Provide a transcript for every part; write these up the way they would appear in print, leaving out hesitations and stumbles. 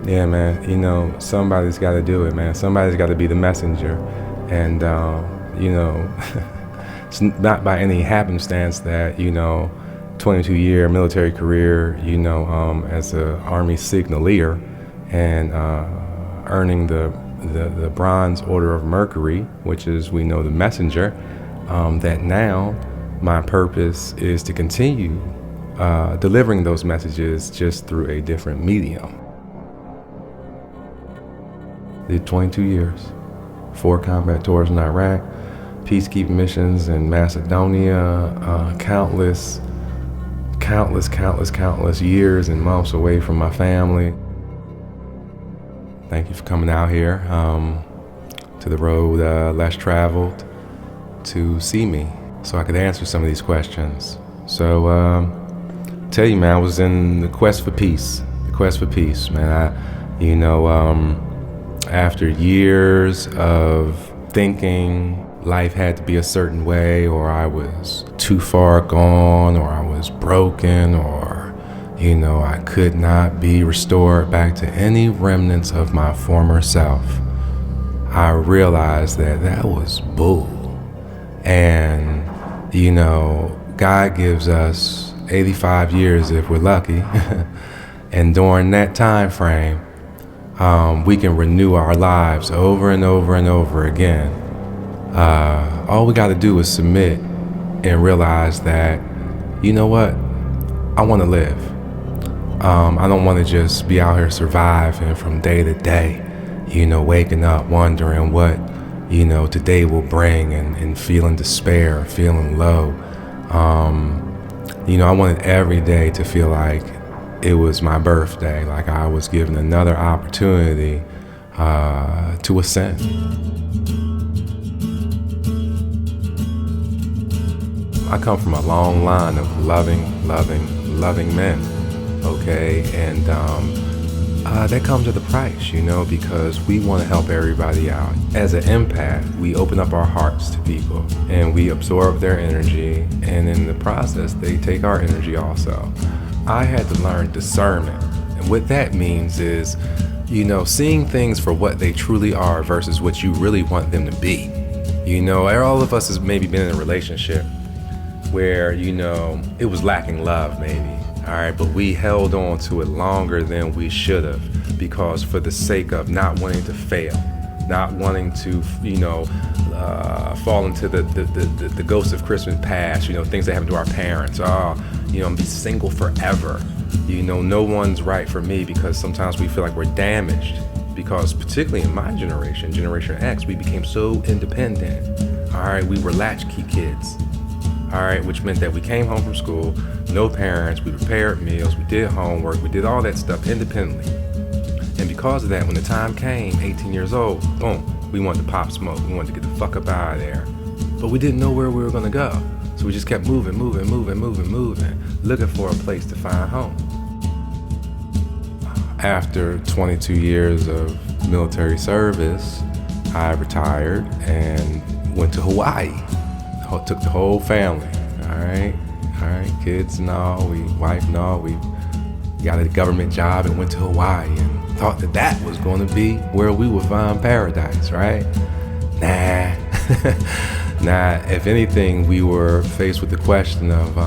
Yeah, man. Somebody's got to do it, man. Somebody's got to be the messenger. And, it's not by any happenstance that, 22-year military career, as an Army signaleer and earning the Bronze Order of Mercury, which is, we know, the messenger, that now my purpose is to continue delivering those messages just through a different medium. Did 22 years, 4 combat tours in Iraq, peacekeeping missions in Macedonia, countless years and months away from my family. Thank you for coming out here to the road less traveled to see me so I could answer some of these questions. So, tell you, man, I was in the quest for peace, man. After years of thinking life had to be a certain way, or I was too far gone, or I was broken, or, I could not be restored back to any remnants of my former self, I realized that was bull. And, God gives us 85 years if we're lucky. And during that time frame, we can renew our lives over and over and over again. All we got to do is submit and realize that, you know what, I want to live. I don't want to just be out here surviving from day to day, waking up wondering what, today will bring and feeling despair, feeling low. I wanted every day to feel like it was my birthday, like I was given another opportunity to ascend. I come from a long line of loving men, okay? And that comes at a price, because we want to help everybody out. As an empath, we open up our hearts to people and we absorb their energy, and in the process, they take our energy also. I had to learn discernment, and what that means is, seeing things for what they truly are versus what you really want them to be. All of us has maybe been in a relationship where, it was lacking love maybe, all right, but we held on to it longer than we should have, because for the sake of not wanting to fail, not wanting to, fall into the ghosts of Christmas past, things that happened to our parents. Be single forever. No one's right for me, because sometimes we feel like we're damaged, because particularly in my generation, Generation X, we became so independent. All right, we were latchkey kids. All right, which meant that we came home from school, no parents, we prepared meals, we did homework, we did all that stuff independently. And because of that, when the time came, 18 years old, boom, we wanted to pop smoke. We wanted to get the fuck up out of there. But we didn't know where we were gonna go. So we just kept moving, looking for a place to find home. After 22 years of military service, I retired and went to Hawaii. Took the whole family, all right, kids and all, wife and all, we got a government job and went to Hawaii and thought that was going to be where we would find paradise, right? Nah. If anything, we were faced with the question of,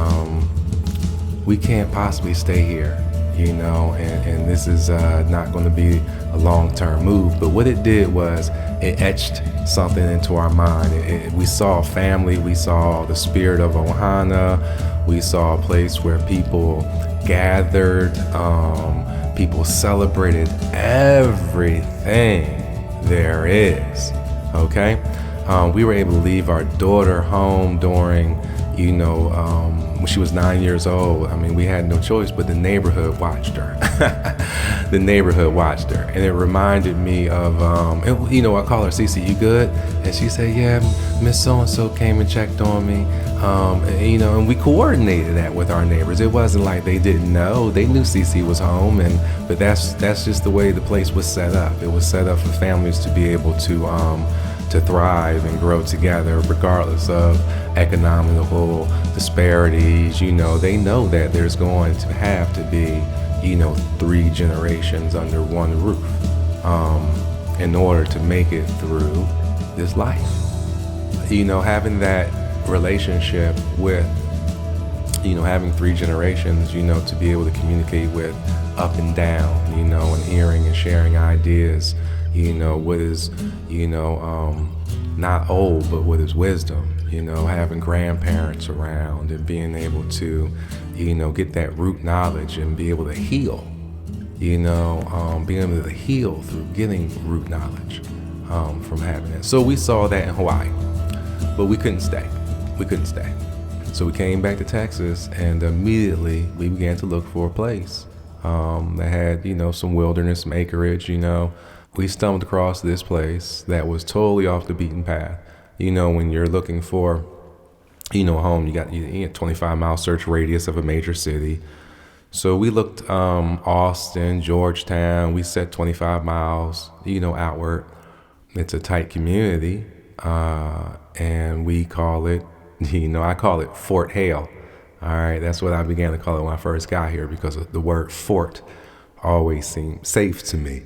we can't possibly stay here, and this is not going to be a long-term move. But what it did was it etched something into our mind. We saw family, we saw the spirit of Ohana, we saw a place where people gathered, people celebrated everything there is, okay? We were able to leave our daughter home during, when she was 9 years old. I mean, we had no choice, but the neighborhood watched her. The neighborhood watched her. And it reminded me of, I call her Cece, you good? And she said, yeah, Miss So-and-so came and checked on me. And we coordinated that with our neighbors. It wasn't like they didn't know. They knew Cece was home, but that's just the way the place was set up. It was set up for families to be able to thrive and grow together regardless of economical disparities. They know that there's going to have to be 3 generations under one roof, in order to make it through this life. Having that relationship with, having 3 generations, to be able to communicate with up and down, and hearing and sharing ideas, what is, not old, but what is wisdom, having grandparents around and being able to, get that root knowledge and be able to heal, being able to heal through getting root knowledge, from having it. So we saw that in Hawaii, but we couldn't stay. So we came back to Texas, and immediately we began to look for a place that had, some wilderness, some acreage. We stumbled across this place that was totally off the beaten path. When you're looking for, a home, you got 25-mile search radius of a major city. So we looked Austin, Georgetown. We set 25 miles, outward. It's a tight community, and we call it, I call it Fort Hale. All right, that's what I began to call it when I first got here, because the word fort always seemed safe to me.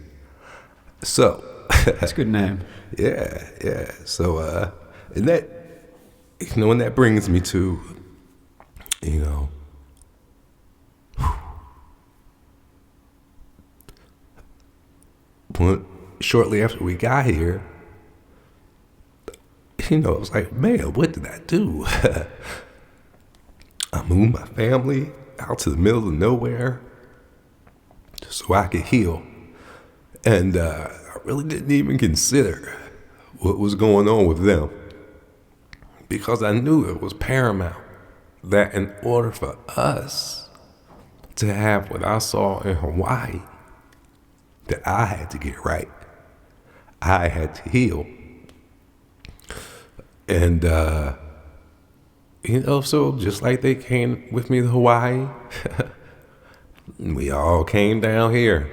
So that's a good name. Yeah. So and that, and that brings me to, shortly after we got here, I was like, man, what did I do? I moved my family out to the middle of nowhere so I could heal. And I really didn't even consider what was going on with them, because I knew it was paramount that in order for us to have what I saw in Hawaii, that I had to get right. I had to heal. And, so just like they came with me to Hawaii, we all came down here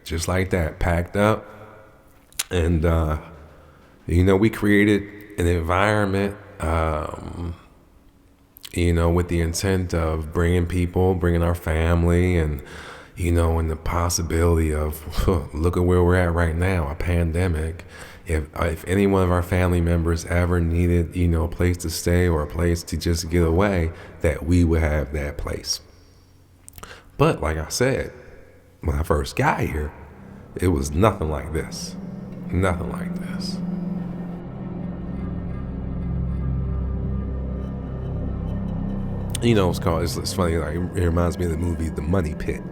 just like that, packed up. And, we created an environment, with the intent of bringing our family and, and the possibility of, look at where we're at right now, a pandemic. If any one of our family members ever needed, a place to stay or a place to just get away, that we would have that place. But like I said, when I first got here, it was nothing like this. Nothing like this. It's funny, like, it reminds me of the movie The Money Pit.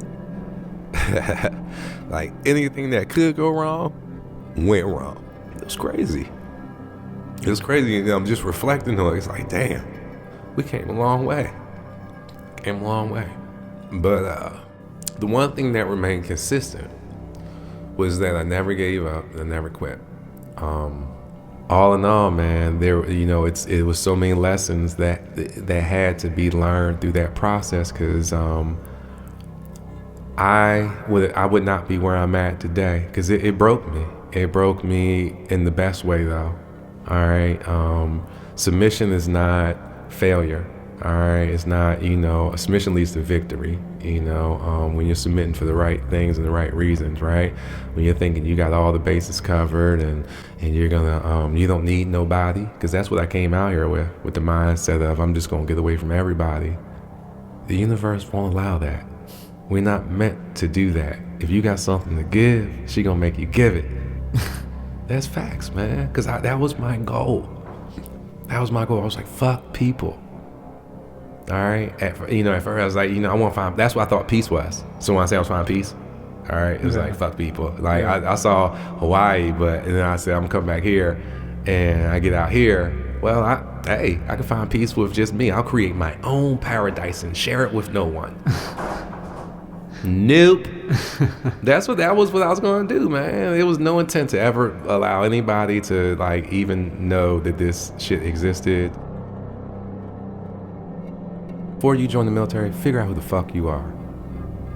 Like, anything that could go wrong, went wrong. It was crazy. I'm just reflecting on it. It's like, damn, we came a long way. But the one thing that remained consistent was that I never gave up and I never quit. All in all, man, it was so many lessons that had to be learned through that process, because I would not be where I'm at today, because it broke me. It broke me in the best way, though. All right. Submission is not failure. All right. It's not, submission leads to victory. When you're submitting for the right things and the right reasons, right? When you're thinking you got all the bases covered and you're gonna, you don't need nobody, because that's what I came out here with the mindset of, I'm just gonna get away from everybody. The universe won't allow that. We're not meant to do that. If you got something to give, she gonna make you give it. That's facts, man. Because that was my goal. I was like, fuck people. All right. At first I was like, I want to find. That's what I thought peace was. So when I say I was finding peace, all right, it was like, fuck people. Like, I saw Hawaii, and then I said, I'm coming back here, and I get out here. Well, I can find peace with just me. I'll create my own paradise and share it with no one. Nope. That was what I was going to do, man. It was no intent to ever allow anybody to, like, even know that this shit existed. Before you join the military, figure out who the fuck you are.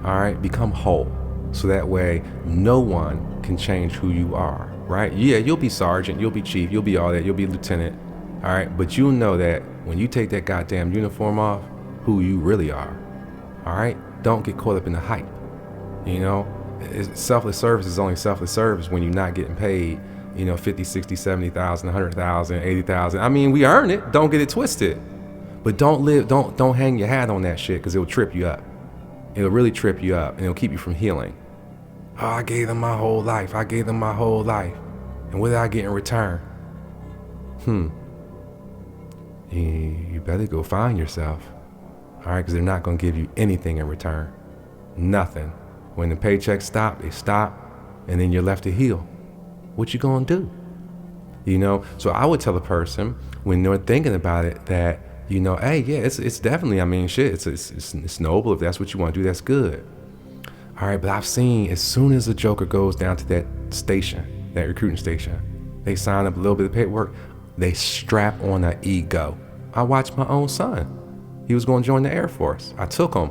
All right? Become whole. So that way, no one can change who you are, right? Yeah, you'll be sergeant, you'll be chief, you'll be all that, you'll be lieutenant. All right? But you'll know that when you take that goddamn uniform off, who you really are. All right? Don't get caught up in the hype. You know, selfless service is only selfless service when you're not getting paid, 50, 60, 70,000, 100,000, 80,000. I mean, we earn it. Don't get it twisted. But don't hang your hat on that shit, because it'll trip you up. It'll really trip you up, and it'll keep you from healing. Oh, I gave them my whole life. I gave them my whole life. And what did I get in return? You better go find yourself. All right, because they're not going to give you anything in return. Nothing. When the paychecks stop, they stop, and then you're left to heal. What you going to do? So I would tell a person when they're thinking about it that, hey, yeah, it's definitely, I mean, shit, it's noble. If that's what you want to do, that's good. All right, but I've seen as soon as a joker goes down to that station, that recruiting station, they sign up a little bit of paperwork, they strap on an ego. I watched my own son. He was going to join the Air Force. I took him.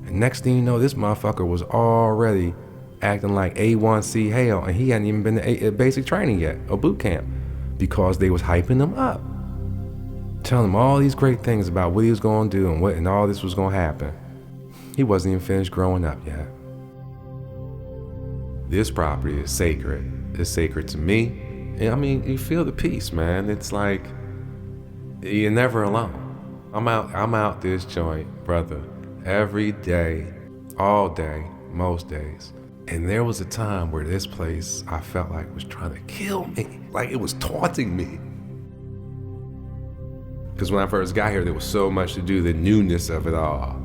And next thing you know, this motherfucker was already acting like A1C Hale, and he hadn't even been to basic training yet, or boot camp, because they was hyping him up, telling him all these great things about what he was going to do and all this was going to happen. He wasn't even finished growing up yet. This property is sacred. It's sacred to me. And I mean, you feel the peace, man. It's like you're never alone. I'm out this joint, brother, every day, all day, most days. And there was a time where this place, I felt like was trying to kill me. Like it was taunting me. Because when I first got here, there was so much to do, the newness of it all.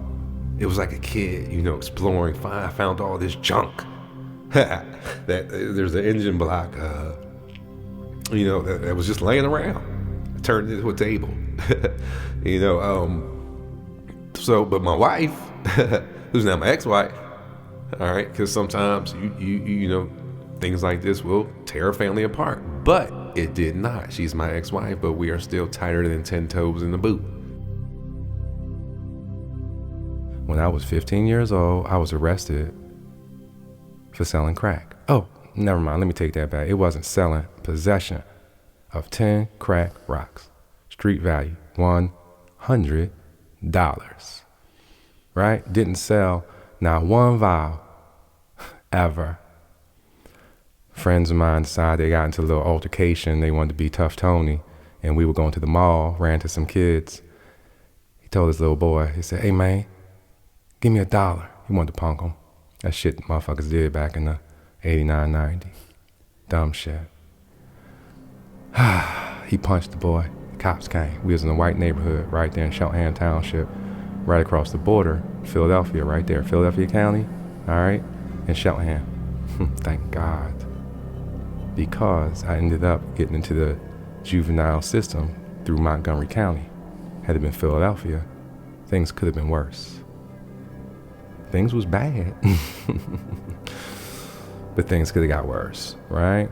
It was like a kid, exploring. I found all this junk. That there's an engine block, that was just laying around. I turned it into a table. But my wife, who's now my ex-wife, all right, because sometimes you things like this will tear a family apart, but it did not. She's my ex-wife, but we are still tighter than 10 toes in the boot. When I was 15 years old, I was arrested for selling crack. Oh, never mind, let me take that back. It wasn't selling, possession of 10 crack rocks. Street value, $100. Right? Didn't sell not one vial ever. Friends of mine decided they got into a little altercation. They wanted to be Tough Tony, and we were going to the mall, ran to some kids. He told his little boy, he said, "Hey man, give me $1. He wanted to punk him. That shit motherfuckers did back in the 89, 90. Dumb shit. He punched the boy. The cops came. We was in a white neighborhood right there in Cheltenham Township, right across the border, Philadelphia, right there, Philadelphia County, all right, and Cheltenham. Thank God. Because I ended up getting into the juvenile system through Montgomery County. Had it been Philadelphia, things could have been worse. Things was bad, but things could have got worse, right?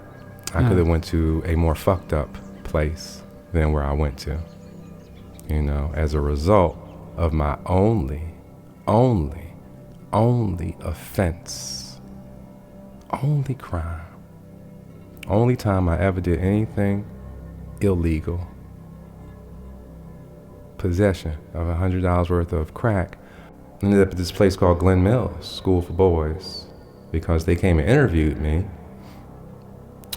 I could have went to a more fucked up place than where I went to, as a result of my only offense, only crime, only time I ever did anything illegal. Possession of $100 worth of crack. Ended up at this place called Glen Mills School for Boys, because they came and interviewed me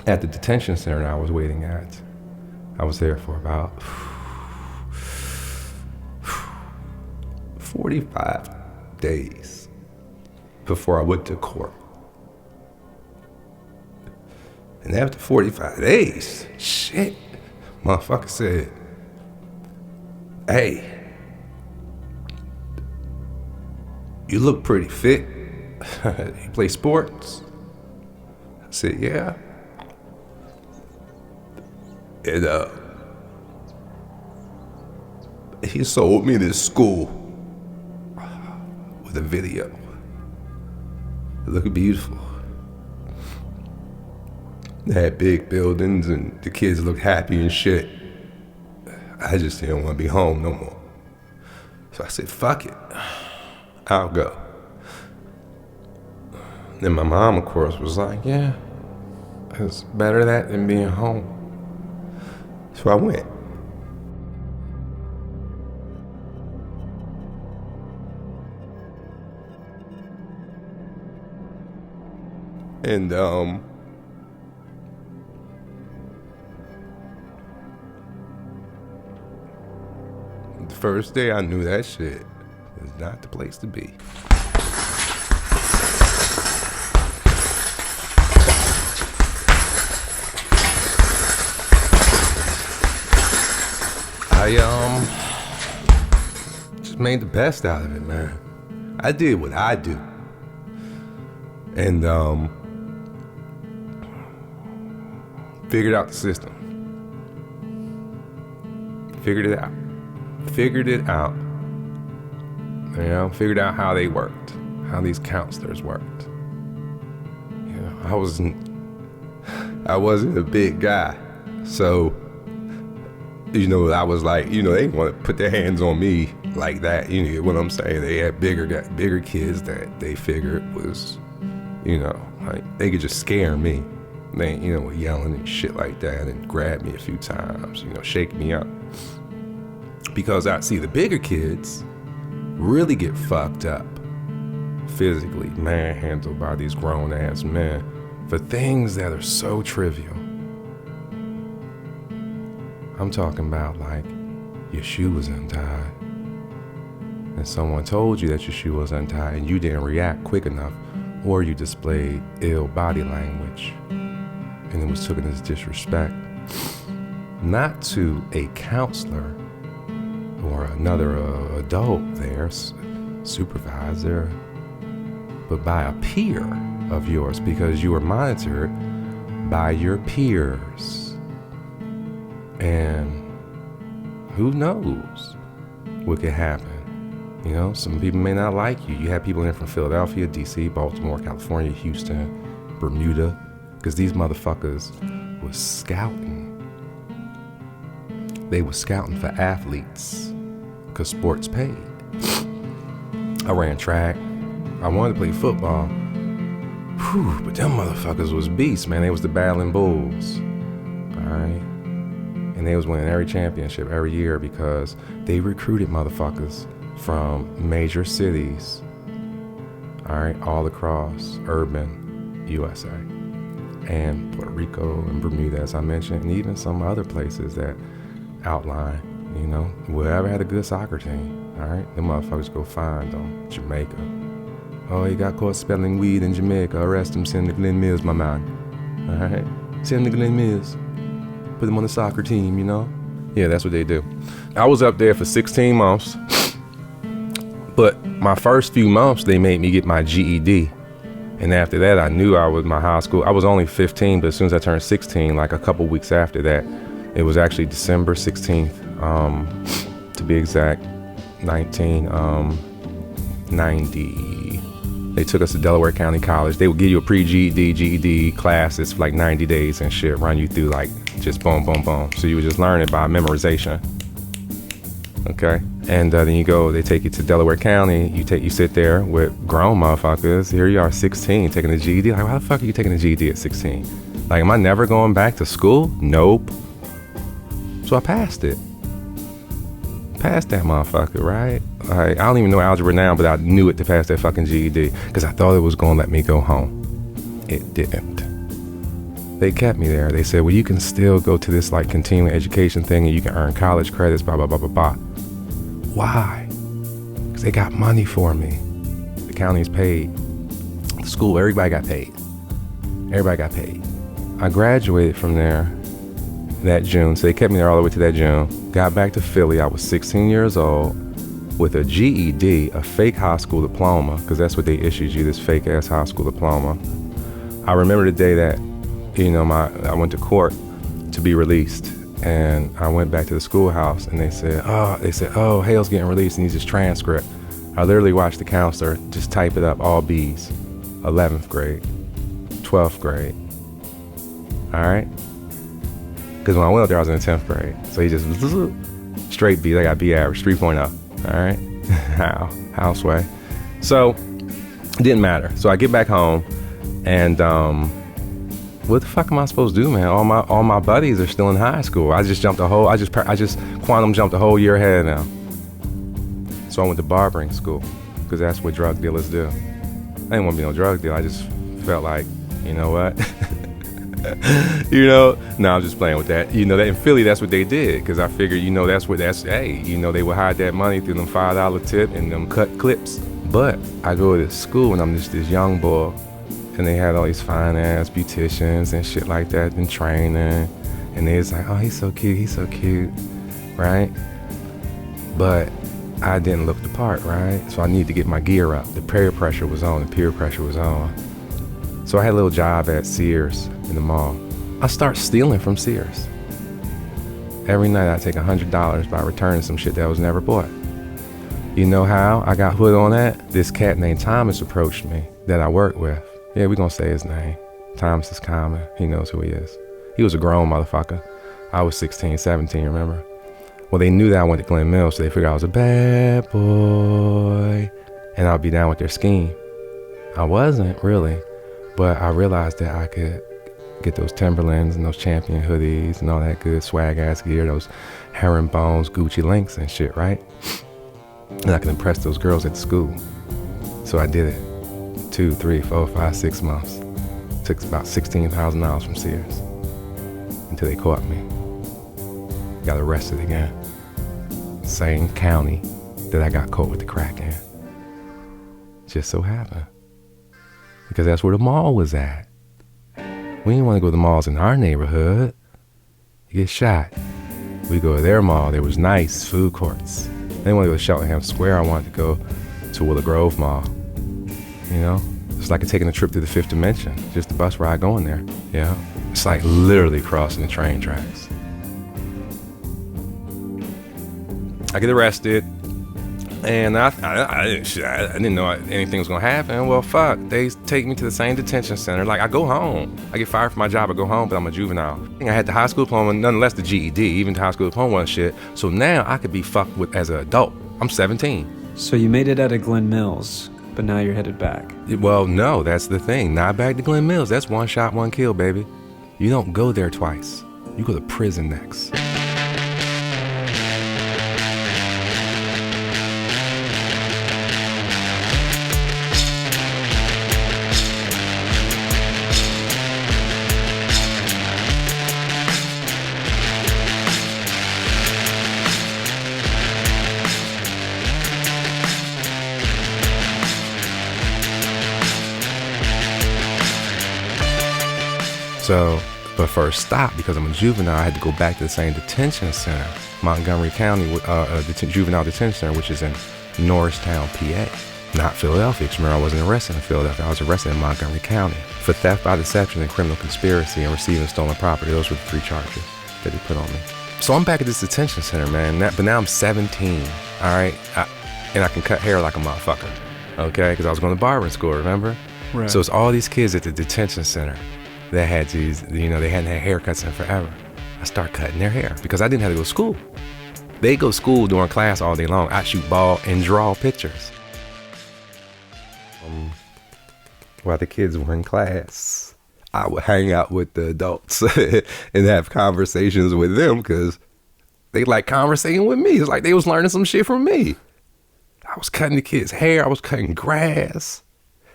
at the detention center I was waiting at. I was there for about 45 days before I went to court. And after 45 days, shit, motherfucker said, "Hey, you look pretty fit. You play sports?" I said, "Yeah." And he sold me this school with a video. It looked beautiful. They had big buildings and the kids looked happy and shit. I just didn't want to be home no more. So I said, fuck it. I'll go. Then my mom, of course, was like, yeah, it's better that than being home. So I went. And the first day I knew that shit was not the place to be. I just made the best out of it, man. I did what I do. And figured out the system. Figured it out. You know, figured out how they worked, how these counselors worked. You know, I wasn't a big guy, so you know, I was like, you know, they didn't want to put their hands on me like that. You know what I'm saying? They had bigger kids that they figured was, you know, like they could just scare me. They, you know, yelling and shit like that and grab me a few times, you know, shake me up. Because I see the bigger kids really get fucked up physically, manhandled by these grown ass men for things that are so trivial. I'm talking about like your shoe was untied and someone told you that your shoe was untied and you didn't react quick enough, or you displayed ill body language and it was taken as disrespect, not to a counselor or another adult there, supervisor, but by a peer of yours, because you were monitored by your peers. And who knows what could happen? You know, some people may not like you. You have people in from Philadelphia, DC, Baltimore, California, Houston, Bermuda, because these motherfuckers was scouting. They were scouting for athletes, because sports paid. I ran track. I wanted to play football. Whew, but them motherfuckers was beasts, man. They was the battling bulls. All right? And they was winning every championship every year because they recruited motherfuckers from major cities, all right, all across urban USA and Puerto Rico and Bermuda, as I mentioned, and even some other places that outline, you know, whoever had a good soccer team, all right, them motherfuckers go find them. Jamaica. Oh, he got caught selling weed in Jamaica. Arrest him, send him to Glen Mills, my man. All right, send him to Glen Mills. Put them on the soccer team, you know? Yeah, that's what they do. I was up there for 16 months, but my first few months, they made me get my GED. And after that, I knew I was my high school. I was only 15, but as soon as I turned 16, like a couple weeks after that, it was actually December 16th, to be exact, 1990. They took us to Delaware County College. They would give you a pre-GED, GED classes for like 90 days and shit, run you through like just boom, boom, boom. So you would just learn it by memorization. Okay? And then you go, they take you to Delaware County. You sit there with grown motherfuckers. Here you are, 16, taking the GED. Like, why the fuck are you taking the GED at 16? Like, am I never going back to school? Nope. So I passed it. Passed that motherfucker, right? Like, I don't even know algebra now, but I knew it to pass that fucking GED because I thought it was going to let me go home. It didn't. They kept me there. They said, well, you can still go to this like continuing education thing and you can earn college credits, blah, blah, blah, blah, blah. Why? Because they got money for me. The county's paid. The school, everybody got paid. Everybody got paid. I graduated from there that June, so they kept me there all the way to that June. Got back to Philly. I was 16 years old with a GED, a fake high school diploma, because that's what they issued you, this fake ass high school diploma. I remember the day that, you know, I went to court to be released, and I went back to the schoolhouse, and they said, oh, Hale's getting released, and he's his transcript. I literally watched the counselor just type it up, all B's, 11th grade, 12th grade, all right? Because when I went up there, I was in the 10th grade, so he just, straight B's, I got B average, 3.0, all right? House way. So, it didn't matter. So I get back home, and, what the fuck am I supposed to do, man? All my buddies are still in high school. I just quantum jumped a whole year ahead now. So I went to barbering school because that's what drug dealers do. I didn't want to be no drug dealer. I just felt like You know what? You know, no, I'm just playing with that. You know, that in Philly, that's what they did. Because I figured, you know, they would hide that money through them $5 tip and them cut clips. But I go to school and I'm just this young boy. And they had all these fine ass beauticians and shit like that and training. And they was like, oh, he's so cute, right? But I didn't look the part, right? So I need to get my gear up. The peer pressure was on. So I had a little job at Sears in the mall. I start stealing from Sears. Every night I take $100 by returning some shit that was never bought. You know how I got hood on that? This cat named Thomas approached me that I worked with. Yeah, we gonna say his name. Thomas is common. He knows who he is. He was a grown motherfucker. I was 16, 17, remember? Well, they knew that I went to Glen Mills, so they figured I was a bad boy and I'd be down with their scheme. I wasn't really, but I realized that I could get those Timberlands and those Champion hoodies and all that good swag ass gear, those herringbones, Gucci links and shit, right? And I could impress those girls at the school. So I did it. 2, 3, 4, 5, 6 months. Took about $16,000 from Sears until they caught me. Got arrested again. Same county that I got caught with the crack in. Just so happened. Because that's where the mall was at. We didn't want to go to the malls in our neighborhood. You get shot. We go to their mall. There was nice food courts. I didn't want to go to Cheltenham Square. I wanted to go to Willow Grove Mall. You know? It's like taking a trip to the fifth dimension. Just a bus ride going there. You know? It's like literally crossing the train tracks. I get arrested. And I didn't know anything was gonna happen. Well, fuck, they take me to the same detention center. Like, I go home. I get fired from my job, I go home, but I'm a juvenile. I had the high school diploma, nonetheless the GED, even the high school diploma and shit. So now I could be fucked with as an adult. I'm 17. So you made it out of Glen Mills, but now you're headed back. Well, no, that's the thing. Not back to Glen Mills. That's one shot, one kill, baby. You don't go there twice. You go to prison next. So, but first stop, because I'm a juvenile, I had to go back to the same detention center, Montgomery County Juvenile Detention Center, which is in Norristown, PA. Not Philadelphia, because remember I wasn't arrested in Philadelphia, I was arrested in Montgomery County for theft by deception and criminal conspiracy and receiving stolen property. Those were the 3 charges that they put on me. So I'm back at this detention center, man, but now I'm 17, all right? And I can cut hair like a motherfucker, okay? Because I was going to barbering school, remember? Right. So it's all these kids at the detention center that had these, you know, they hadn't had haircuts in forever. I start cutting their hair because I didn't have to go to school. They go to school during class all day long. I shoot ball and draw pictures. While the kids were in class, I would hang out with the adults and have conversations with them because they like conversating with me. It's like they was learning some shit from me. I was cutting the kids' hair. I was cutting grass.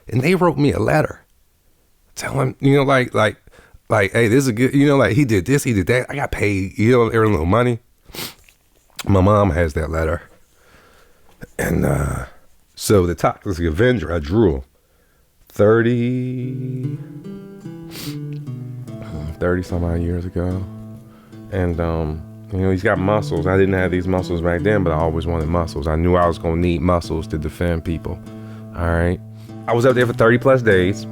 And they wrote me a letter. Telling, you know, like, hey, this is a good, you know, like he did this, he did that. I got paid, you know, every little money. My mom has that letter. And so the Toxic Avenger, I drew him 30 some odd years ago. And, you know, he's got muscles. I didn't have these muscles back then, but I always wanted muscles. I knew I was going to need muscles to defend people. All right. I was up there for 30 plus days.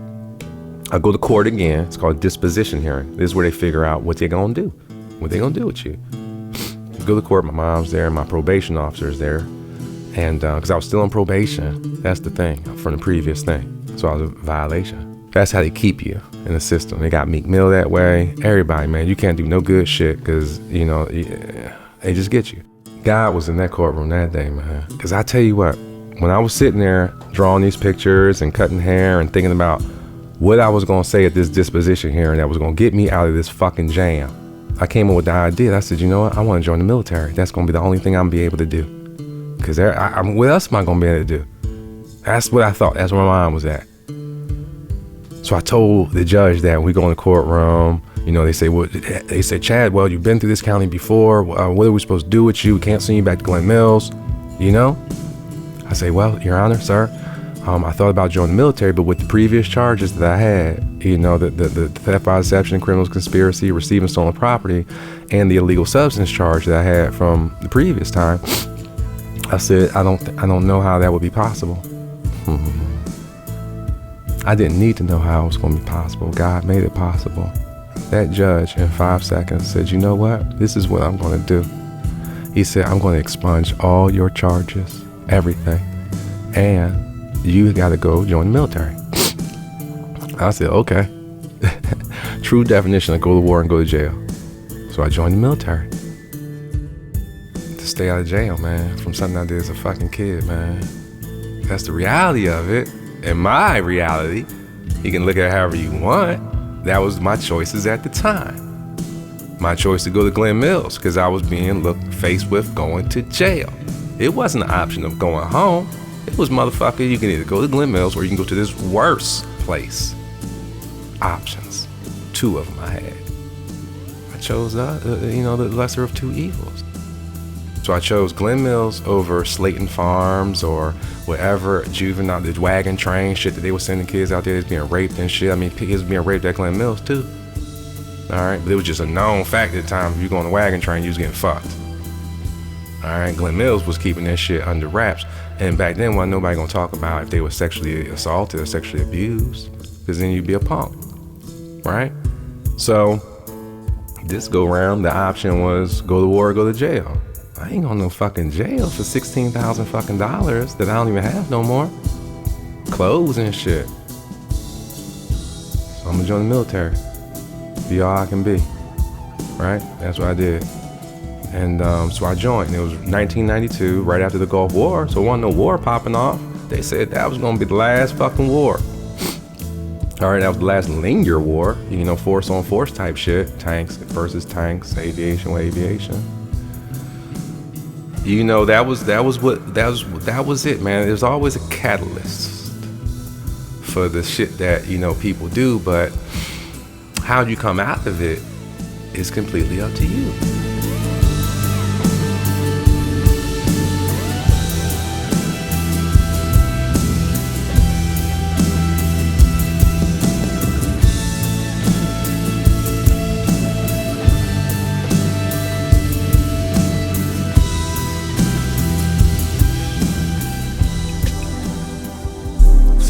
I go to court again. It's called disposition hearing. This is where they figure out what they're going to do. What they're going to do with you. Go to court. My mom's there. My probation officer's there. And because I was still on probation. That's the thing from the previous thing. So I was a violation. That's how they keep you in the system. They got Meek Mill that way. Everybody, man. You can't do no good shit because, you know, they just get you. God was in that courtroom that day, man. Because I tell you what, when I was sitting there drawing these pictures and cutting hair and thinking about what I was going to say at this disposition hearing that was going to get me out of this fucking jam, I came up with the idea. I said, you know what? I want to join the military. That's going to be the only thing I'm going to be able to do. Because what else am I going to be able to do? That's what I thought. That's where my mind was at. So I told the judge that when we go in the courtroom, you know, they say, Chad, well, you've been through this county before. What are we supposed to do with you? We can't send you back to Glen Mills, you know? I say, well, Your Honor, sir, I thought about joining the military, but with the previous charges that I had, you know, the theft by deception, criminal conspiracy, receiving stolen property, and the illegal substance charge that I had from the previous time, I said, I don't know how that would be possible. I didn't need to know how it was going to be possible. God made it possible. That judge in 5 seconds said, you know what? This is what I'm going to do. He said, I'm going to expunge all your charges, everything, and you got to go join the military. I said, okay. True definition of go to war and go to jail. So I joined the military to stay out of jail, man, from something I did as a fucking kid, man. That's the reality of it. And my reality, you can look at it however you want. That was my choices at the time. My choice to go to Glen Mills because I was being faced with going to jail. It wasn't an option of going home. It was, motherfucker, you can either go to Glen Mills or you can go to this worse place. Options. 2 of them I had. I chose, the lesser of 2 evils. So I chose Glen Mills over Slayton Farms or whatever juvenile, the wagon train shit that they were sending kids out there that's being raped and shit. I mean, kids being raped at Glen Mills too. All right, but it was just a known fact at the time. If you go on the wagon train, you was getting fucked. All right, Glen Mills was keeping that shit under wraps. And back then, wasn't nobody gonna talk about if they were sexually assaulted or sexually abused, because then you'd be a punk, right? So this go round, the option was go to war or go to jail. I ain't going to no fucking jail for $16,000 fucking dollars that I don't even have no more. Clothes and shit. So I'm gonna join the military. Be all I can be. Right? That's what I did. And so I joined. It was 1992, right after the Gulf War. So wasn't no war popping off. They said that was gonna be the last fucking war. All right, that was the last linear war. You know, force on force type shit. Tanks versus tanks, aviation with aviation. You know, that was it, man. There's always a catalyst for the shit that, you know, people do, but how you come out of it is completely up to you.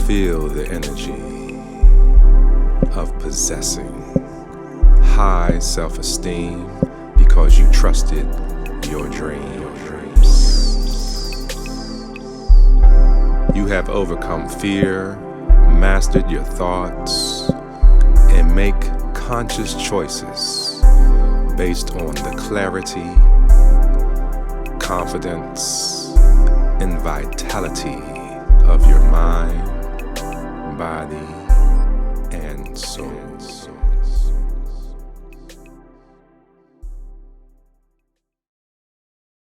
Feel the energy of possessing high self-esteem because you trusted your dreams. You have overcome fear, mastered your thoughts, and make conscious choices based on the clarity, confidence, and vitality of your mind, body, and soul.